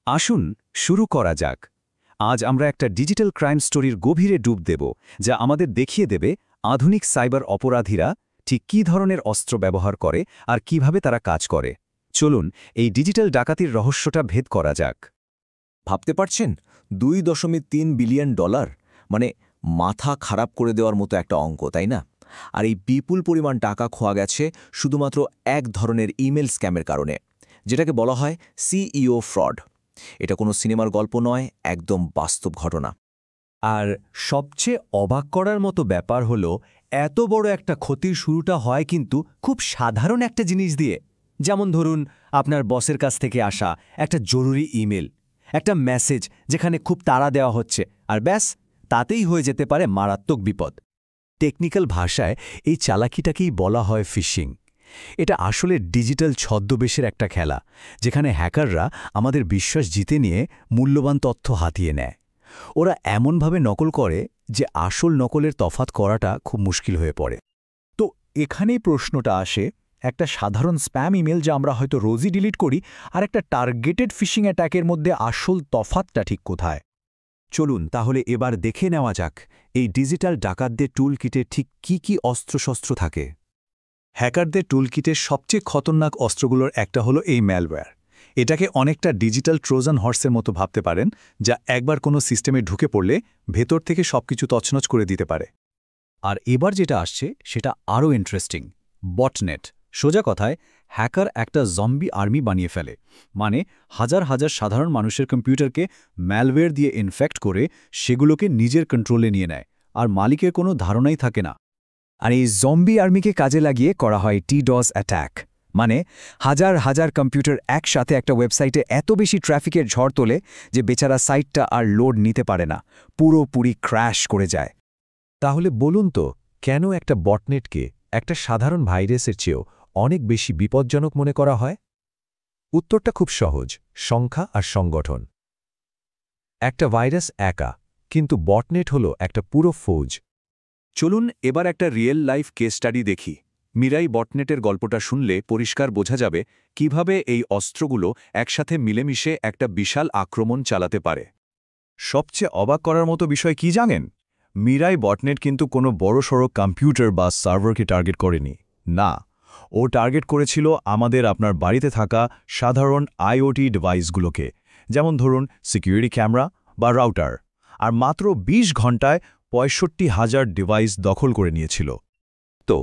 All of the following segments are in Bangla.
আসুন শুরু করা যাক। আজ আমরা একটা ডিজিটাল ক্রাইম স্টোরির গভীরে ডুব দেব, যা আমাদের দেখিয়ে দেবে আধুনিক সাইবার অপরাধীরা ঠিক কী ধরনের অস্ত্র ব্যবহার করে আর কিভাবে তারা কাজ করে। চলুন এই ডিজিটাল ডাকাতির রহস্যটা ভেদ করা যাক। ভাবতে পারছেন $2.3 বিলিয়ন, মানে মাথা খারাপ করে দেওয়ার মতো একটা অঙ্ক, তাই না? আর এই বিপুল পরিমাণ টাকা খোয়া গেছে শুধুমাত্র এক ধরনের ইমেল স্ক্যামের কারণে, যেটাকে বলা হয় সিইও ফ্রড। এটা কোনো সিনেমার গল্প নয়, একদম বাস্তব ঘটনা। আর সবচেয়ে অবাক করার মতো ব্যাপার হলো, এত বড় একটা ক্ষতির শুরুটা হয় কিন্তু খুব সাধারণ একটা জিনিস দিয়ে। যেমন ধরুন, আপনার বসের কাছ থেকে আসা একটা জরুরি ইমেল, একটা মেসেজ যেখানে খুব তাড়া দেওয়া হচ্ছে, আর ব্যাস, তাতেই হয়ে যেতে পারে মারাত্মক বিপদ। টেকনিক্যাল ভাষায় এই চালাকিটাকেই বলা হয় ফিশিং। এটা আসলে ডিজিটাল ছদ্মবেশের একটা খেলা, যেখানে হ্যাকাররা আমাদের বিশ্বাস জিতে নিয়ে মূল্যবান তথ্য হাতিয়ে নেয়। ওরা এমনভাবে নকল করে যে আসল নকলের তফাৎ করাটা খুব মুশকিল হয়ে পড়ে। তো এখানেই প্রশ্নটা আসে, একটা সাধারণ স্প্যাম ইমেল যা আমরা হয়তো রোজই ডিলিট করি, আর একটা টার্গেটেড ফিশিং অ্যাটাকের মধ্যে আসল তফাৎটা ঠিক কোথায়? চলুন তাহলে এবার দেখে নেওয়া যাক এই ডিজিটাল ডাকাতদের টুলকিটে ঠিক কি অস্ত্রশস্ত্র থাকে। হ্যাকারদের টুলকিটের সবচেয়ে খতরনাক অস্ত্রগুলোর একটা হলো এই ম্যালওয়্যার। এটাকে অনেকটা ডিজিটাল ট্রোজান হর্সের মতো ভাবতে পারেন, যা একবার কোনো সিস্টেমে ঢুকে পড়লে ভেতর থেকে সবকিছু তছনছ করে দিতে পারে। আর এবার যেটা আসছে সেটা আরও ইন্টারেস্টিং, বটনেট। সোজা কথায়, হ্যাকার একটা জম্বি আর্মি বানিয়ে ফেলে, মানে হাজার হাজার সাধারণ মানুষের কম্পিউটারকে ম্যালওয়্যার দিয়ে ইনফেক্ট করে সেগুলোকে নিজের কন্ট্রোলে নিয়ে নেয়, আর মালিকের কোনো ধারণাই থাকে না। আর এই জম্বি আর্মিকে কাজে লাগিয়ে করা হয় DDoS অ্যাটাক, মানে হাজার হাজার কম্পিউটার একসাথে একটা ওয়েবসাইটে এত বেশি ট্র্যাফিকের ঝড় তোলে যে বেচারা সাইটটা আর লোড নিতে পারে না, পুরোপুরি ক্র্যাশ করে যায়। তাহলে বলুন তো, কেন একটা বটনেটকে একটা সাধারণ ভাইরাসের চেয়েও অনেক বেশি বিপজ্জনক মনে করা হয়? উত্তরটা খুব সহজ, সংখ্যা আর সংগঠন। একটা ভাইরাস একা, কিন্তু বটনেট হলো একটা পুরো ফৌজ। চলুন এবার একটা রিয়েল লাইফ কেস স্টাডি দেখি। মিরাই বটনেটের গল্পটা শুনলে পরিষ্কার বোঝা যাবে কিভাবে এই অস্ত্রগুলো একসাথে মিলেমিশে একটা বিশাল আক্রমণ চালাতে পারে। সবচেয়ে অবাক করার মতো বিষয় কি জানেন? মিরাই বটনেট কিন্তু কোনো বড়সড় কম্পিউটার বা সার্ভারকে টার্গেট করেনি। না, ও টার্গেট করেছিল আপনার বাড়িতে থাকা সাধারণ আইওটি ডিভাইসগুলোকে, যেমন ধরুন সিকিউরিটি ক্যামেরা বা রাউটার। আর মাত্র ২০ ঘন্টায় ৬৫,০০০ ডিভাইস দখল করে নিয়েছিল। তো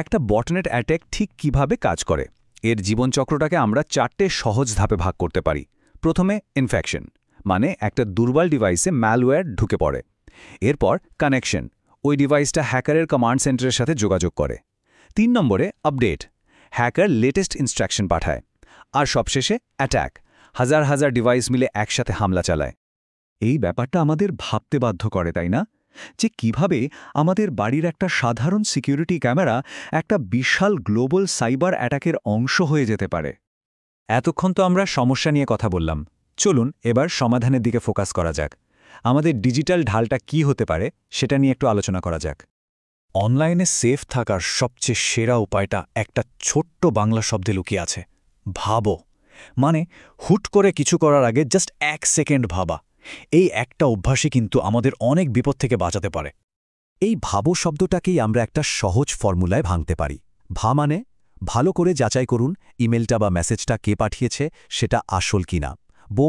একটা বটনেট অ্যাটাক ঠিক কিভাবে কাজ করে, এর জীবনচক্রটাকে আমরা ৪টে সহজ ধাপে ভাগ করতে পারি। প্রথমে ইনফেকশন, মানে একটা দুর্বল ডিভাইসে ম্যালওয়্যার ঢুকে পড়ে। এরপর কানেকশন, ওই ডিভাইসটা হ্যাকারের কমান্ড সেন্টারের সাথে যোগাযোগ করে। ৩ নম্বরে আপডেট, হ্যাকার লেটেস্ট ইনস্ট্রাকশন পাঠায়। আর সবশেষে অ্যাটাক, হাজার হাজার ডিভাইস মিলে একসাথে হামলা চালায়। এই ব্যাপারটা আমাদের ভাবতে বাধ্য করে, তাই না? যে কিভাবে আমাদের বাড়ির একটা সাধারণ সিকিউরিটি ক্যামেরা একটা বিশাল গ্লোবাল সাইবার অ্যাটাকের অংশ হয়ে যেতে পারে। এতক্ষণ তো আমরা সমস্যা নিয়ে কথা বললাম, চলুন এবার সমাধানের দিকে ফোকাস করা যাক। আমাদের ডিজিটাল ঢালটা কি হতে পারে সেটা নিয়ে একটু আলোচনা করা যাক। অনলাইনে সেফ থাকার সবচেয়ে সেরা উপায়টা একটা ছোট্ট বাংলা শব্দে লুকিয়ে আছে, ভাবো। মানে হুট করে কিছু করার আগে জাস্ট ১ সেকেন্ড ভাবা। এই একটা অভ্যাসই কিন্তু আমাদের অনেক বিপদ থেকে বাঁচাতে পারে। এই ভাবো শব্দটাকেই আমরা একটা সহজ ফর্মুলায় ভাঙতে পারি। মানে ভালো করে যাচাই করুন ইমেলটা বা মেসেজটা কে পাঠিয়েছে, সেটা আসল কিনা।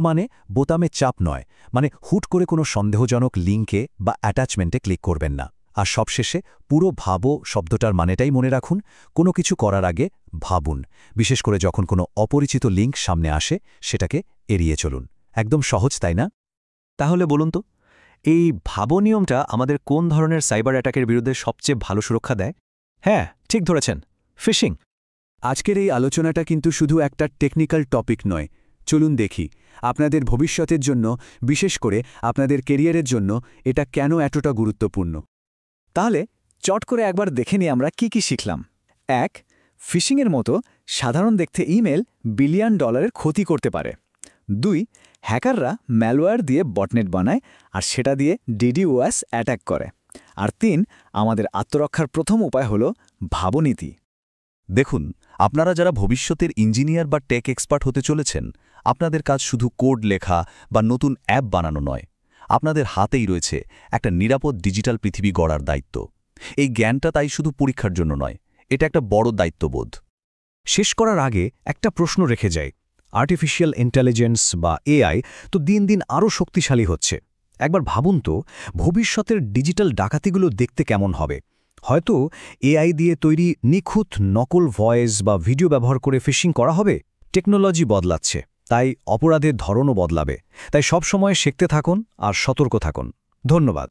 মানে বোতামে চাপ নয়, মানে হুট করে কোনো সন্দেহজনক লিঙ্কে বা অ্যাটাচমেন্টে ক্লিক করবেন না। আর সবশেষে পুরো ভাবো শব্দটার মানেটাই মনে রাখুন, কোনো কিছু করার আগে ভাবুন। বিশেষ করে যখন কোনো অপরিচিত লিঙ্ক সামনে আসে, সেটাকে এড়িয়ে চলুন। একদম সহজ, তাই না? তাহলে বলুন তো, এই ভাবো নিয়মটা আমাদের কোন ধরনের সাইবার অ্যাটাকের বিরুদ্ধে সবচেয়ে ভালো সুরক্ষা দেয়? হ্যাঁ, ঠিক ধরেছেন, ফিশিং। আজকের এই আলোচনাটা কিন্তু শুধু একটা টেকনিক্যাল টপিক নয়। চলুন দেখি আপনাদের ভবিষ্যতের জন্য, বিশেষ করে আপনাদের কেরিয়ারের জন্য এটা কেন এতটা গুরুত্বপূর্ণ। তাহলে চট করে একবার দেখে নিই আমরা কি শিখলাম। ১. ফিশিংয়ের মতো সাধারণ দেখতে ইমেল বিলিয়ন ডলারের ক্ষতি করতে পারে। ২. হ্যাকাররা ম্যালওয়্যার দিয়ে বটনেট বানায় আর সেটা দিয়ে DDoS অ্যাটাক করে। আর ৩. আমাদের আত্মরক্ষার প্রথম উপায় হল ভাবনীতি। দেখুন, আপনারা যারা ভবিষ্যতের ইঞ্জিনিয়ার বা টেক এক্সপার্ট হতে চলেছেন, আপনাদের কাজ শুধু কোড লেখা বা নতুন অ্যাপ বানানো নয়। আপনাদের হাতেই রয়েছে একটা নিরাপদ ডিজিটাল পৃথিবী গড়ার দায়িত্ব। এই জ্ঞানটা তাই শুধু পরীক্ষার জন্য নয়, এটা একটা বড় দায়িত্ববোধ। শেষ করার আগে একটা প্রশ্ন রেখে যাই। আর্টিফিশিয়াল ইন্টেলিজেন্স বা এআই তো দিন দিন আরও শক্তিশালী হচ্ছে। একবার ভাবুন তো, ভবিষ্যতের ডিজিটাল ডাকাতিগুলো দেখতে কেমন হবে। হয়তো এআই দিয়ে তৈরি নিখুঁত নকল ভয়েস বা ভিডিও ব্যবহার করে ফিশিং করা হবে। টেকনোলজি বদলাচ্ছে, তাই অপরাধের ধরনও বদলাবে। তাই সবসময় শিখতে থাকুন আর সতর্ক থাকুন। ধন্যবাদ।